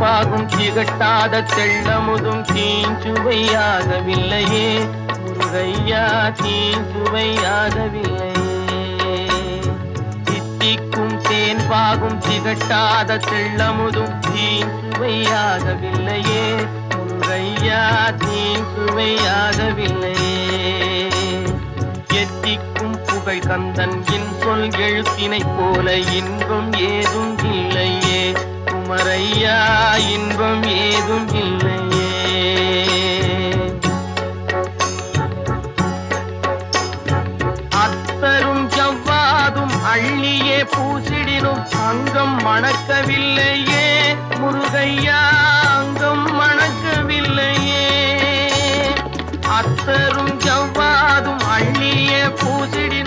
தேன்பாகும் திகட்டாத தெள்ளமுதும் தீஞ்சுவையாகவில்லையே முருகையா, தீஞ்சுவையாகவில்லையே. தித்திக்கும் தேன்பாகும் திகட்டாத தெள்ளமுதும் தீஞ்சுவையாகவில்லையே முருகையா, தீஞ்சுவையாகவில்லையே. எத்திக்கும் புகழ் கந்தன் என் சொல் எழுத்தினை போல இன்பம் ஏதும் இல்லையே குமரையா, இன்பம் ஏதும் இல்லையே. அத்தரும் ஜவ்வாதும் அள்ளியே பூசிடினும் அங்கம் மணக்கவில்லையே முருகையா, அங்கம் மணக்கவில்லையே. அத்தரும் ஜவ்வாதும் அள்ளியே பூசிடி